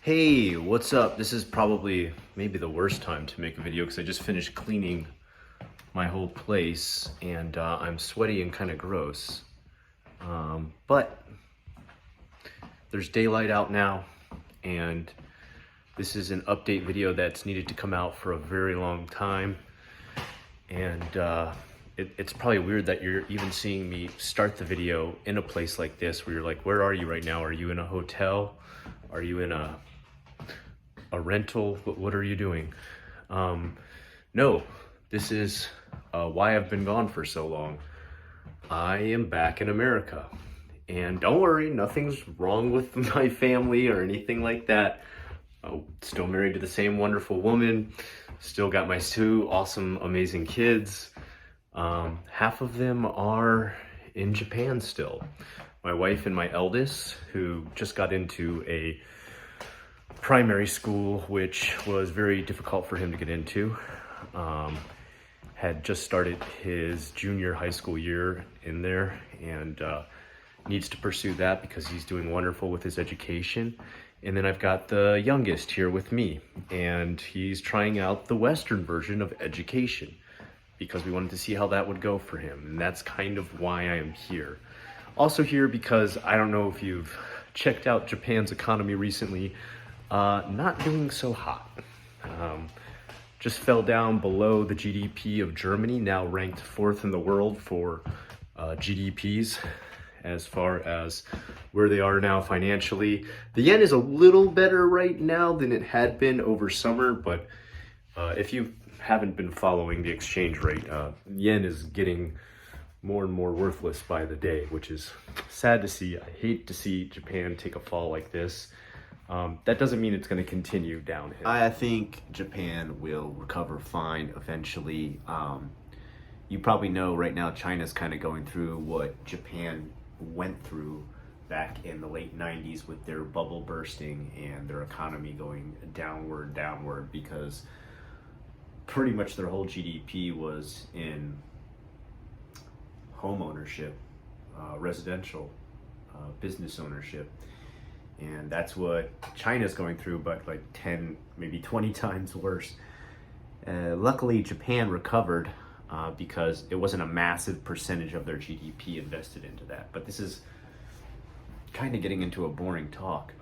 Hey, what's up? This is probably maybe the worst time to make a video because I just finished cleaning my whole place and I'm sweaty and kind of gross. But there's daylight out now, and this is an update video that's needed to come out for a very long time. And it's probably weird that you're even seeing me start the video in a place like this where you're like, where are you right now? Are you in a hotel? Are you in a rental? What are you doing? No, this is why I've been gone for so long. I am back in America, and don't worry, nothing's wrong with my family or anything like that. Still married to the same wonderful woman, still got my two awesome, amazing kids. Half of them are in Japan still. My wife and my eldest, who just got into a primary school, which was very difficult for him to get into, had just started his junior high school year in there, and needs to pursue that because he's doing wonderful with his education. And then I've got the youngest here with me, and he's trying out the Western version of education because we wanted to see how that would go for him. And that's kind of why I am here. Also here because I don't know if you've checked out Japan's economy recently. Not doing so hot. Just fell down below the GDP of Germany, now ranked 4th in the world for GDPs as far as where they are now financially. The yen is a little better right now than it had been over summer, but if you haven't been following the exchange rate, yen is getting more and more worthless by the day, which is sad to see. I hate to see Japan take a fall like this. That doesn't mean it's going to continue downhill. I think Japan will recover fine eventually. You probably know right now China's kind of going through what Japan went through back in the late 90s with their bubble bursting and their economy going downward because pretty much their whole GDP was in home ownership, residential, business ownership. And that's what China's going through, but like 10, maybe 20 times worse. Luckily, Japan recovered because it wasn't a massive percentage of their GDP invested into that. But this is kind of getting into a boring talk.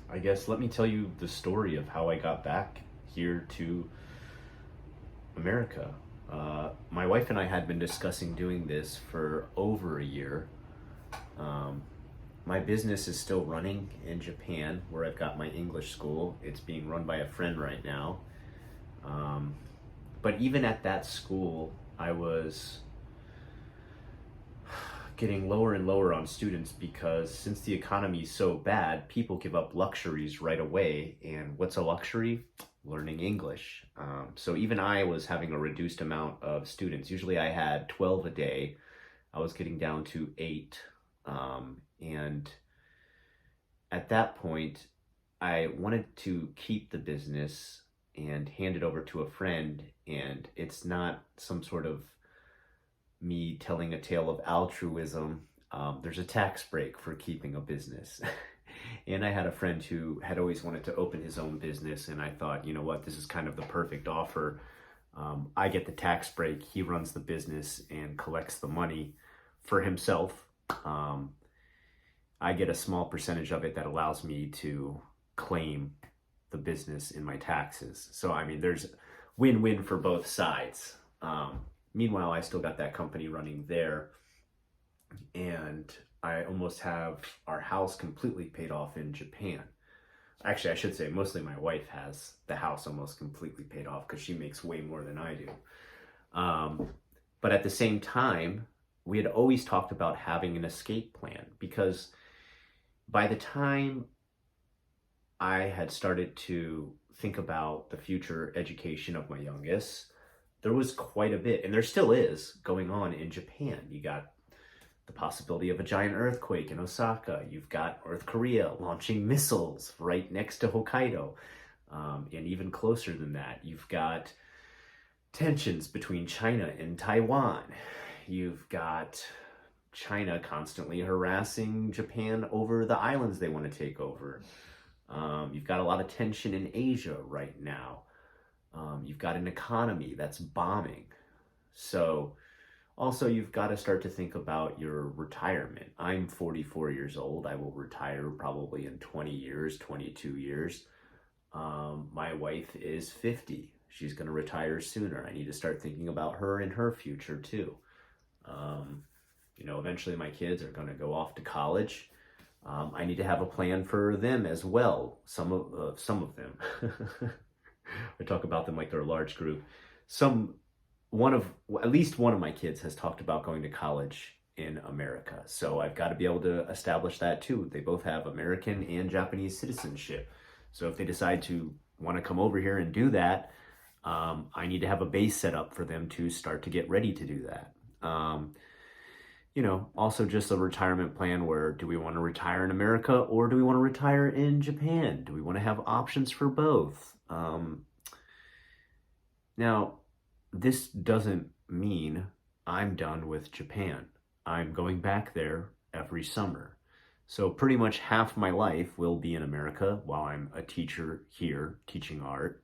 I guess let me tell you the story of how I got back here to America. My wife and I had been discussing doing this for over a year. My business is still running in Japan, where I've got my English school. It's being run by a friend right now. But even at that school, I was getting lower and lower on students because since the economy is so bad, people give up luxuries right away. And what's a luxury? Learning English. So even I was having a reduced amount of students. Usually I had 12 a day. I was getting down to 8. And at that point, I wanted to keep the business and hand it over to a friend. And it's not some sort of me telling a tale of altruism. There's a tax break for keeping a business. And I had a friend who had always wanted to open his own business. And I thought, you know what, this is kind of the perfect offer. I get the tax break. He runs the business and collects the money for himself. I get a small percentage of it that allows me to claim the business in my taxes. So, I mean, there's win-win for both sides. Meanwhile, I still got that company running there, and I almost have our house completely paid off in Japan. Actually, I should say mostly my wife has the house almost completely paid off because she makes way more than I do. But at the same time, we had always talked about having an escape plan because by the time I had started to think about the future education of my youngest, there was quite a bit, and there still is, going on in Japan. You got the possibility of a giant earthquake in Osaka. You've got North Korea launching missiles right next to Hokkaido. And even closer than that, you've got tensions between China and Taiwan. You've got China constantly harassing Japan over the islands they want to take over. You've got a lot of tension in Asia right now. You've got an economy that's bombing. So also you've got to start to think about your retirement. I'm 44 years old. I will retire probably in 20 years, 22 years. My wife is 50. She's going to retire sooner. I need to start thinking about her and her future too. Eventually my kids are going to go off to college. I need to have a plan for them as well. Some of them. I talk about them like they're a large group. At least one of my kids has talked about going to college in America. So I've got to be able to establish that too. They both have American and Japanese citizenship. So if they decide to want to come over here and do that, I need to have a base set up for them to start to get ready to do that. Also just a retirement plan where do we want to retire in America or do we want to retire in Japan? Do we want to have options for both? Now, this doesn't mean I'm done with Japan. I'm going back there every summer. So pretty much half my life will be in America while I'm a teacher here teaching art,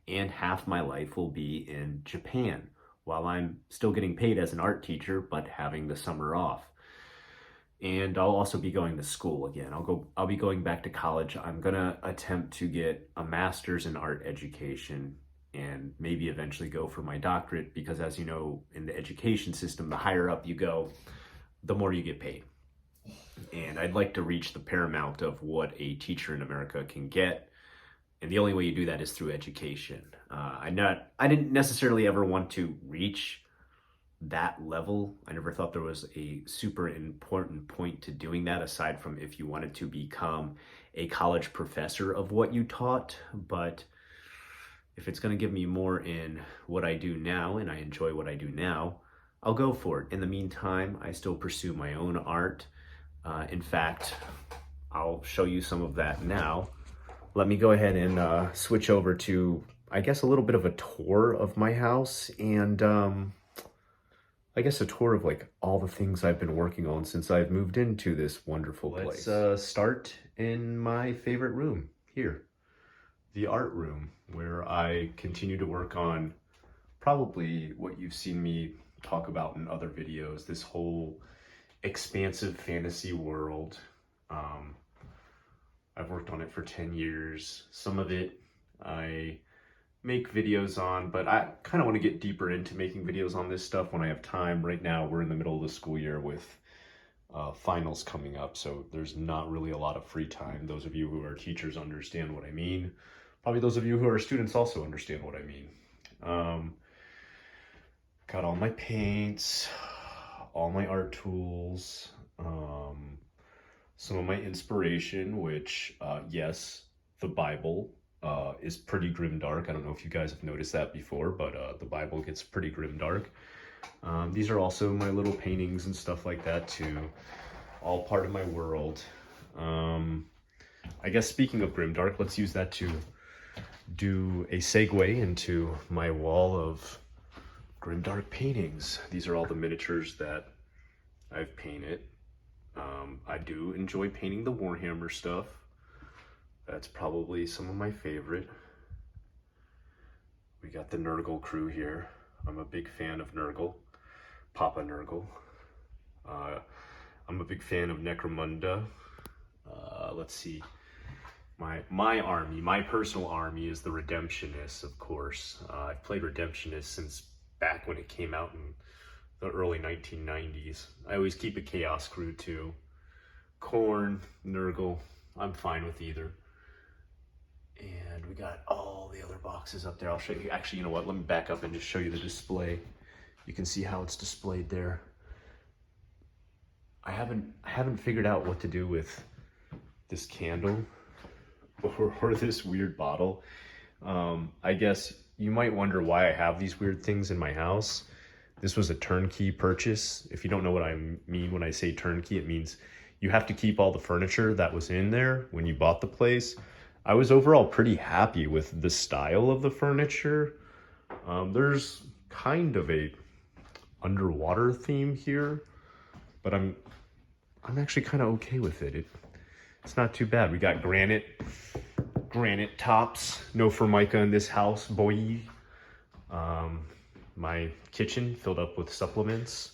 and half my life will be in Japan while I'm still getting paid as an art teacher but having the summer off. And I'll also be going to school again. I'll be going back to college. I'm gonna attempt to get a master's in art education and maybe eventually go for my doctorate, because as you know, in the education system, the higher up you go, the more you get paid. And I'd like to reach the paramount of what a teacher in America can get. And the only way you do that is through education. I didn't necessarily ever want to reach that level. I never thought there was a super important point to doing that, aside from if you wanted to become a college professor of what you taught. But if it's going to give me more in what I do now, and I enjoy what I do now, I'll go for it. In the meantime, I still pursue my own art. In fact, I'll show you some of that now. Let me go ahead and switch over to, I guess, a little bit of a tour of my house, and I guess a tour of like all the things I've been working on since I've moved into this wonderful place. Let's start in my favorite room here, the art room, where I continue to work on probably what you've seen me talk about in other videos, this whole expansive fantasy world. I've worked on it for 10 years. Some of it I make videos on, but I kind of want to get deeper into making videos on this stuff when I have time. Right now, we're in the middle of the school year with finals coming up, so there's not really a lot of free time. Those of you who are teachers understand what I mean. Probably those of you who are students also understand what I mean. Got all my paints, all my art tools, some of my inspiration, which, yes, the Bible is pretty grimdark. I don't know if you guys have noticed that before, but the Bible gets pretty grimdark. These are also my little paintings and stuff like that too, all part of my world. I guess speaking of grimdark, let's use that to do a segue into my wall of grimdark paintings. These are all the miniatures that I've painted. I do enjoy painting the Warhammer stuff. That's probably some of my favorite. We got the Nurgle crew here. I'm a big fan of Nurgle, Papa Nurgle. I'm a big fan of Necromunda. Let's see. My army, my personal army is the Redemptionists, of course. I've played Redemptionists since back when it came out in the early 1990s. I always keep a Chaos crew too. Khorne, Nurgle, I'm fine with either. And we got all the other boxes up there. I'll show you. Actually, you know what? Let me back up and just show you the display. You can see how it's displayed there. I haven't figured out what to do with this candle or this weird bottle. I guess you might wonder why I have these weird things in my house. This was a turnkey purchase. If you don't know what I mean when I say turnkey, it means you have to keep all the furniture that was in there when you bought the place. I was overall pretty happy with the style of the furniture. There's kind of a underwater theme here. but I'm actually kind of okay with it. It's not too bad. We got granite tops, no Formica in this house, boy. My kitchen filled up with supplements.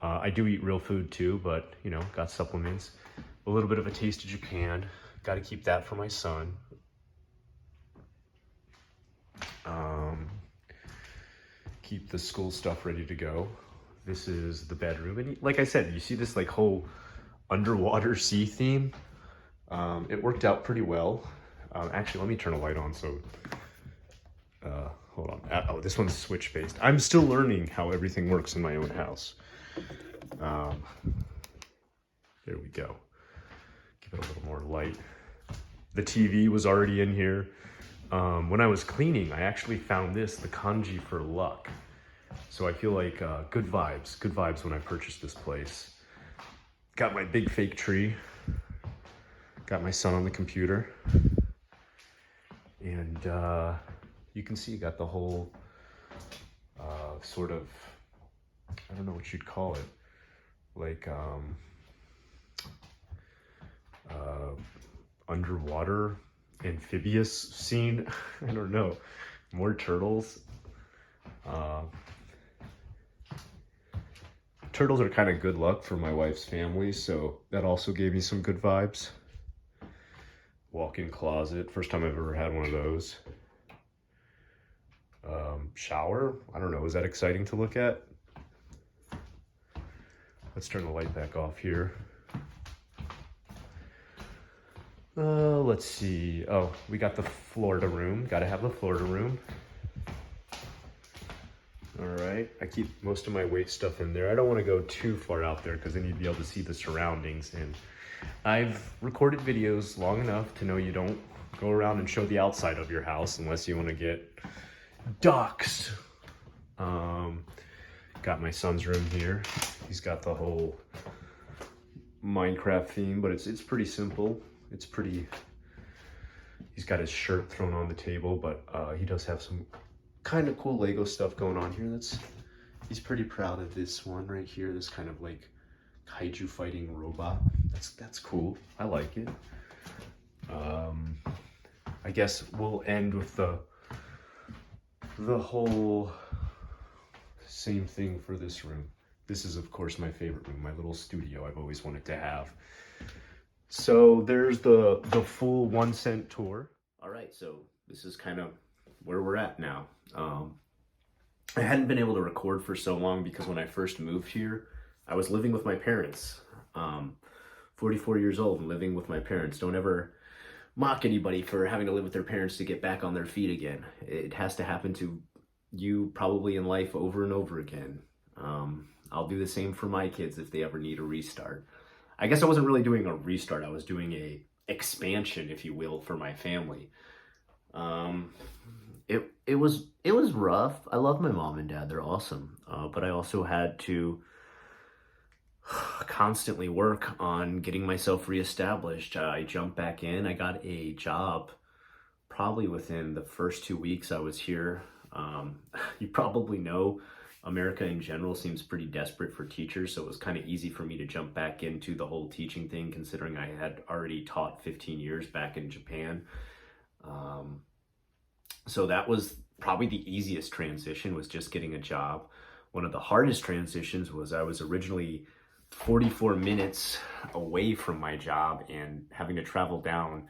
I do eat real food too, but you know, got supplements. A little bit of a taste of Japan. Got to keep that for my son. Keep the school stuff ready to go. This is the bedroom, and like I said, you see this like whole underwater sea theme. It worked out pretty well. Actually, let me turn a light on. So, hold on. Oh, this one's switch based. I'm still learning how everything works in my own house. There we go. Give it a little more light. The TV was already in here. When I was cleaning, I actually found this, the kanji for luck. So I feel like good vibes when I purchased this place. Got my big fake tree. Got my son on the computer. And you can see, got the whole sort of, I don't know what you'd call it, like underwater amphibious scene. I don't know, more turtles. Turtles are kind of good luck for my wife's family, so that also gave me some good vibes. Walk-in closet, first time I've ever had one of those. Shower, I don't know, is that exciting to look at? Let's turn the light back off here. Let's see. Oh, we got the Florida room. Gotta have the Florida room. All right, I keep most of my weight stuff in there. I don't want to go too far out there because then you'd be able to see the surroundings. And I've recorded videos long enough to know you don't go around and show the outside of your house unless you want to get doxxed. Got my son's room here. He's got the whole Minecraft theme, but it's pretty simple. It's pretty, he's got his shirt thrown on the table, but he does have some kind of cool Lego stuff going on here. He's pretty proud of this one right here, this kind of like kaiju fighting robot. That's cool. I like it. I guess we'll end with the whole same thing for this room. This is of course my favorite room, my little studio I've always wanted to have. So there's the full 1 cent tour. All right, so this is kind of where we're at now. I hadn't been able to record for so long because when I first moved here, I was living with my parents. 44 years old and living with my parents. Don't ever mock anybody for having to live with their parents to get back on their feet again. It has to happen to you probably in life over and over again. I'll do the same for my kids if they ever need a restart. I guess I wasn't really doing a restart. I was doing a expansion, if you will, for my family. It was rough. I love my mom and dad. They're awesome. But I also had to constantly work on getting myself reestablished. I jumped back in. I got a job probably within the first 2 weeks I was here. You probably know America in general seems pretty desperate for teachers, so it was kind of easy for me to jump back into the whole teaching thing, considering I had already taught 15 years back in Japan. So that was probably the easiest transition, was just getting a job. One of the hardest transitions was I was originally 44 minutes away from my job and having to travel down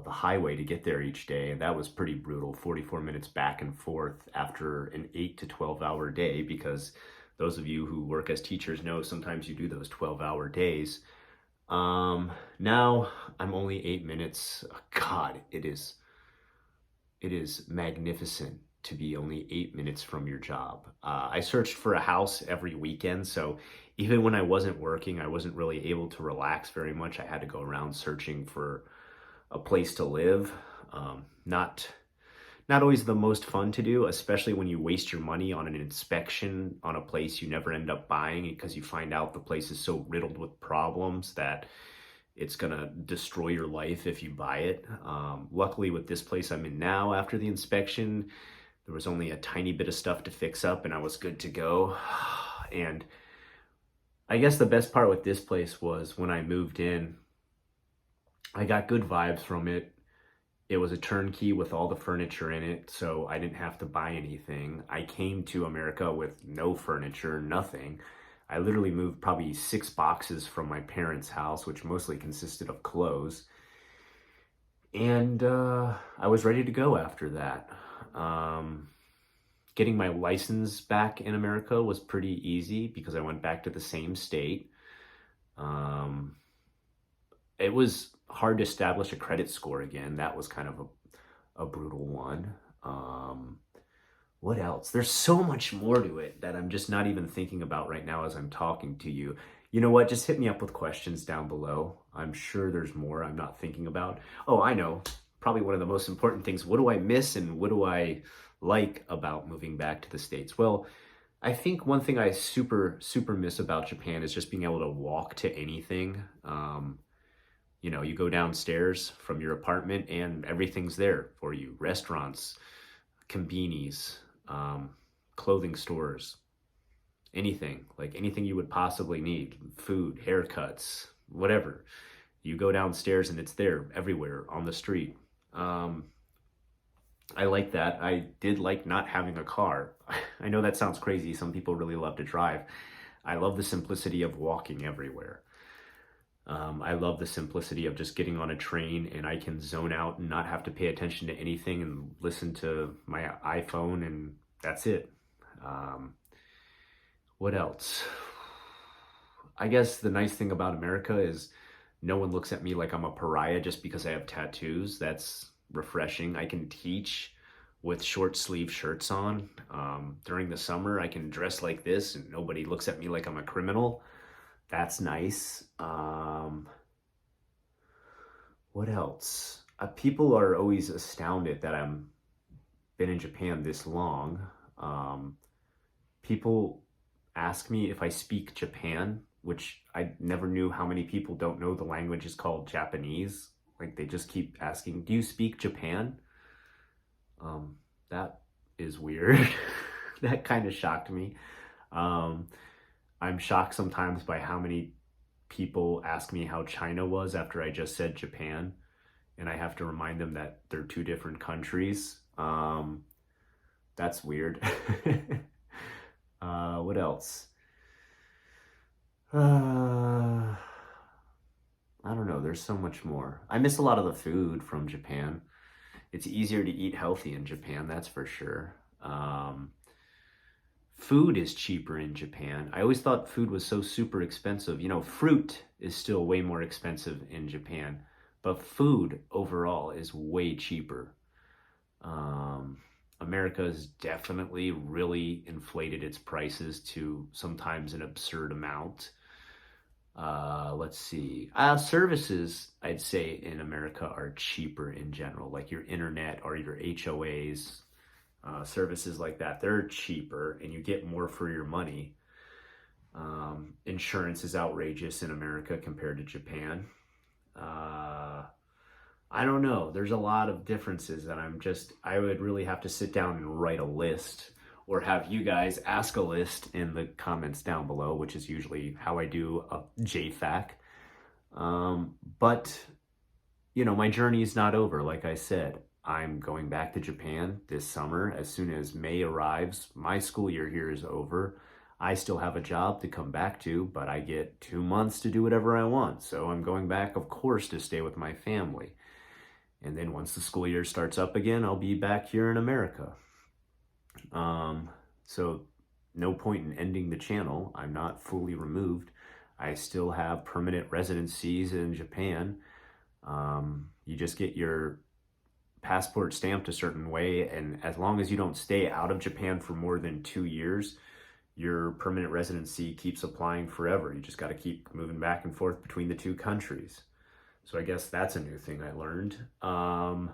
the highway to get there each day, and that was pretty brutal. 44 minutes back and forth after an 8 to 12 hour day, because those of you who work as teachers know sometimes you do those 12-hour days. Now I'm only 8 minutes. God, it is magnificent to be only 8 minutes from your job. I searched for a house every weekend, so even when I wasn't working, I wasn't really able to relax very much. I had to go around searching for a place to live. Not always the most fun to do, especially when you waste your money on an inspection on a place you never end up buying because you find out the place is so riddled with problems that it's gonna destroy your life if you buy it. Luckily with this place I'm in now, after the inspection, there was only a tiny bit of stuff to fix up and I was good to go. And I guess the best part with this place was when I moved in, I got good vibes from it. It was a turnkey with all the furniture in it, so I didn't have to buy anything. I came to America with no furniture, nothing. I literally moved probably 6 boxes from my parents' house, which mostly consisted of clothes. And I was ready to go after that. Um, Getting my license back in America was pretty easy because I went back to the same state. Um, it was hard to establish a credit score again. That was kind of a brutal one. Um, what else? There's so much more to it that I'm just not even thinking about right now as I'm talking to you. You know what? Just hit me up with questions down below. I'm sure there's more I'm not thinking about. Oh, I know. Probably one of the most important things. What do I miss and what do I like about moving back to the States? Well, I think one thing I super miss about Japan is just being able to walk to anything. You know, you go downstairs from your apartment and everything's there for you. Restaurants, convenies, um, clothing stores, anything, like anything you would possibly need, food, haircuts, whatever. You go downstairs and it's there everywhere on the street. Um, I like that. I did like not having a car. I know that sounds crazy. Some people really love to drive. I love the simplicity of walking everywhere. I love the simplicity of just getting on a train and I can zone out and not have to pay attention to anything and listen to my iPhone, and that's it. Um, what else? I guess the nice thing about America is no one looks at me like I'm a pariah just because I have tattoos. That's refreshing. I can teach with short sleeve shirts on. During the summer, I can dress like this and nobody looks at me like I'm a criminal. That's nice. What else? People are always astounded that I'm been in Japan this long. Um, People ask me if I speak Japan, which I never knew how many people don't know the language is called Japanese. Like they just keep asking, "Do you speak Japan?" That is weird. That kind of shocked me. Um, I'm shocked sometimes by how many people ask me how China was after I just said Japan, and I have to remind them that they're two different countries. That's weird. What else? I don't know. There's so much more. I miss a lot of the food from Japan. It's easier to eat healthy in Japan, that's for sure. Food is cheaper in Japan. I always thought food was so super expensive. You know, fruit is still way more expensive in Japan, but food overall is way cheaper. America has definitely really inflated its prices to sometimes an absurd amount. Let's see. Services, I'd say in America are cheaper in general, like your internet or your HOAs, services like that. They're cheaper and you get more for your money. Insurance is outrageous in America compared to Japan. I don't know. There's a lot of differences that I would really have to sit down and write a list or have you guys ask a list in the comments down below, which is usually how I do a JFAQ. But, you know, my journey is not over. Like I said, I'm going back to Japan this summer. As soon as May arrives, my school year here is over. I still have a job to come back to, but I get 2 months to do whatever I want. So I'm going back, of course, to stay with my family. And then once the school year starts up again, I'll be back here in America. So no point in ending the channel. I'm not fully removed. I still have permanent residencies in Japan. You just get your passport stamped a certain way, and as long as you don't stay out of Japan for more than 2 years, your permanent residency keeps applying forever. You just got to keep moving back and forth between the two countries. So I guess that's a new thing I learned. I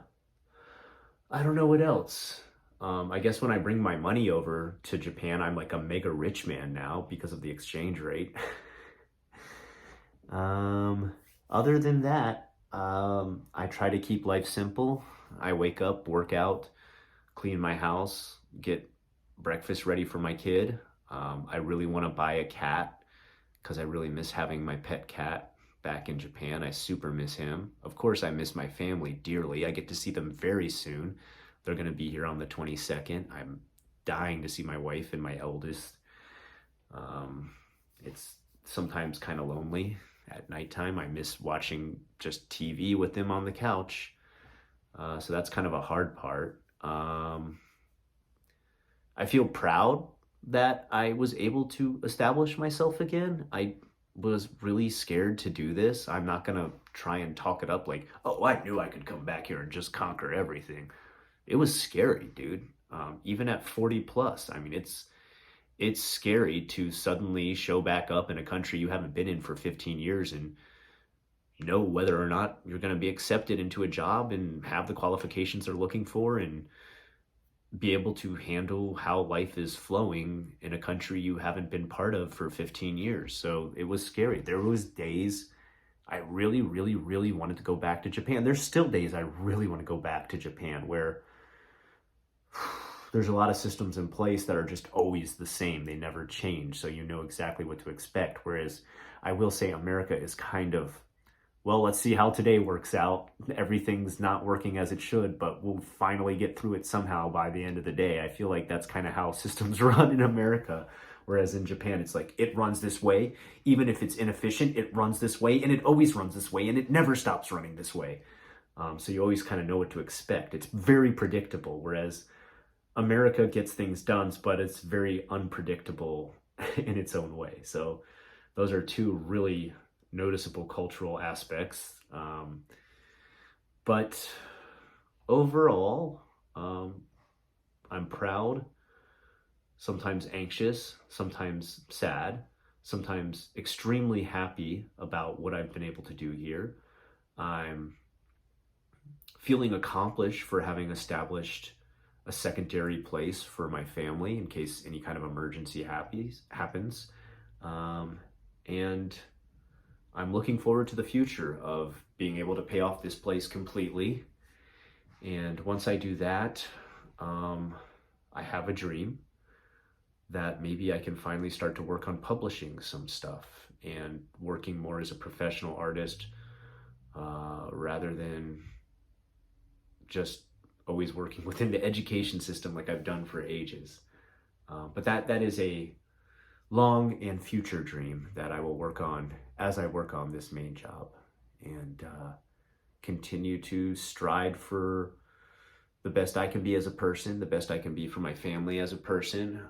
don't know what else. I guess when I bring my money over to Japan, I'm like a mega rich man now because of the exchange rate. Other than that, I try to keep life simple. I wake up, work out, clean my house, get breakfast ready for my kid. I really want to buy a cat because I really miss having my pet cat back in Japan. I super miss him. Of course, I miss my family dearly. I get to see them very soon. They're going to be here on the 22nd. I'm dying to see my wife and my eldest. It's sometimes kind of lonely at nighttime. I miss watching just TV with them on the couch. So that's kind of a hard part. I feel proud that I was able to establish myself again. I was really scared to do this. I'm not gonna try and talk it up like, oh, I knew I could come back here and just conquer everything. It was scary, dude. Even at 40 plus, I mean, it's scary to suddenly show back up in a country you haven't been in for 15 years and know whether or not you're going to be accepted into a job and have the qualifications they're looking for and be able to handle how life is flowing in a country you haven't been part of for 15 years. So it was scary. There was days I really, really, really wanted to go back to Japan. There's still days I really want to go back to Japan where there's a lot of systems in place that are just always the same. They never change, so you know exactly what to expect. Whereas I will say America is kind of, well, let's see how today works out. Everything's not working as it should, but we'll finally get through it somehow by the end of the day. I feel like that's kind of how systems run in America. Whereas in Japan, it's like, it runs this way. Even if it's inefficient, it runs this way, and it always runs this way, and it never stops running this way. So you always kind of know what to expect. It's very predictable, whereas America gets things done, but it's very unpredictable in its own way. So those are two really noticeable cultural aspects. But overall, I'm proud, sometimes anxious, sometimes sad, sometimes extremely happy about what I've been able to do here. I'm feeling accomplished for having established a secondary place for my family in case any kind of emergency happens. And I'm looking forward to the future of being able to pay off this place completely. And once I do that, I have a dream that maybe I can finally start to work on publishing some stuff and working more as a professional artist rather than just always working within the education system like I've done for ages. But that is a long and future dream that I will work on as I work on this main job and continue to stride for the best I can be as a person, the best I can be for my family as a person,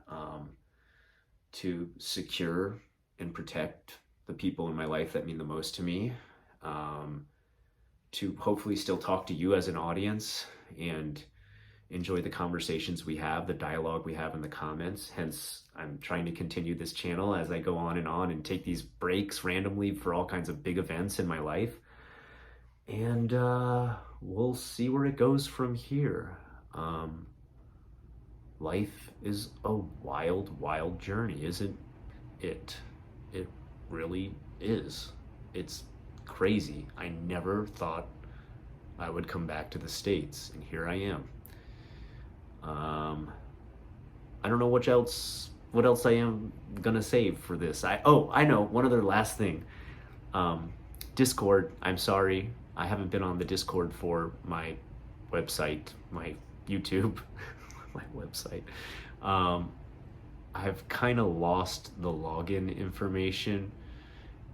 to secure and protect the people in my life that mean the most to me, to hopefully still talk to you as an audience and enjoy the conversations we have, the dialogue we have in the comments. Hence, I'm trying to continue this channel as I go on and take these breaks randomly for all kinds of big events in my life. And we'll see where it goes from here. Life is a wild, wild journey, isn't it? It really is. It's crazy. I never thought I would come back to the States, and here I am. I don't know what else I am gonna save for this. I know, one other last thing. Discord, I'm sorry, I haven't been on the Discord for my website, my YouTube, my website. I've kind of lost the login information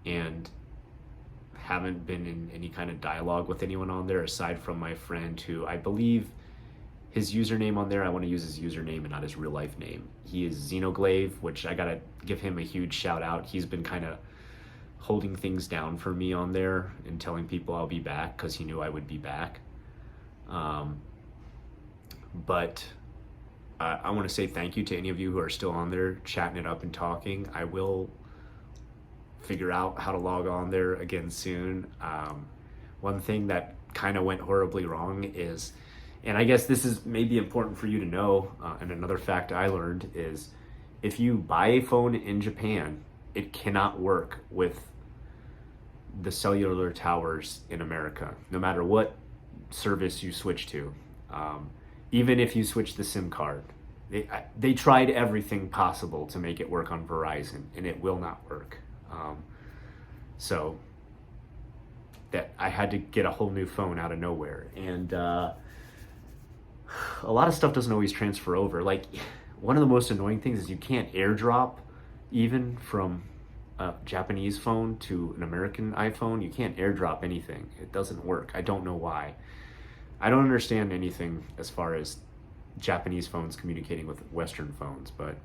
and haven't been in any kind of dialogue with anyone on there aside from my friend who I believe his username on there, I want to use his username and not his real life name. He is Xenoglaive, which I gotta give him a huge shout out. He's been kind of holding things down for me on there and telling people I'll be back because he knew I would be back. But I want to say thank you to any of you who are still on there chatting it up and talking. I will figure out how to log on there again soon. One thing that kind of went horribly wrong is, and I guess this is maybe important for you to know, and another fact I learned is if you buy a phone in Japan, it cannot work with the cellular towers in America, no matter what service you switch to. Even if you switch the SIM card, they tried everything possible to make it work on Verizon, and it will not work. So that I had to get a whole new phone out of nowhere. And a lot of stuff doesn't always transfer over. Like, one of the most annoying things is you can't airdrop even from a Japanese phone to an American iPhone. You can't airdrop anything. It doesn't work. I don't know why. I don't understand anything as far as Japanese phones communicating with Western phones, but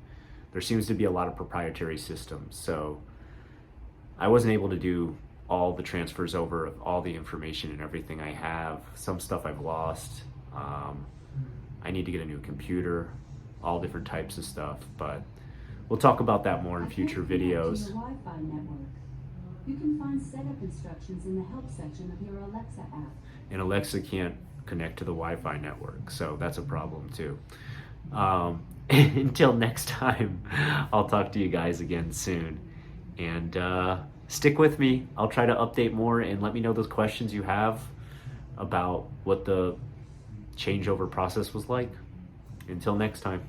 there seems to be a lot of proprietary systems. So I wasn't able to do all the transfers over of all the information and everything I have. Some stuff I've lost. I need to get a new computer, all different types of stuff, but we'll talk about that more in future videos. Wi-Fi network. You can find setup instructions in the help section of your Alexa app. And Alexa can't connect to the Wi-Fi network, so that's a problem too. Until next time, I'll talk to you guys again soon. And stick with me. I'll try to update more, and let me know those questions you have about what the changeover process was like. Until next time.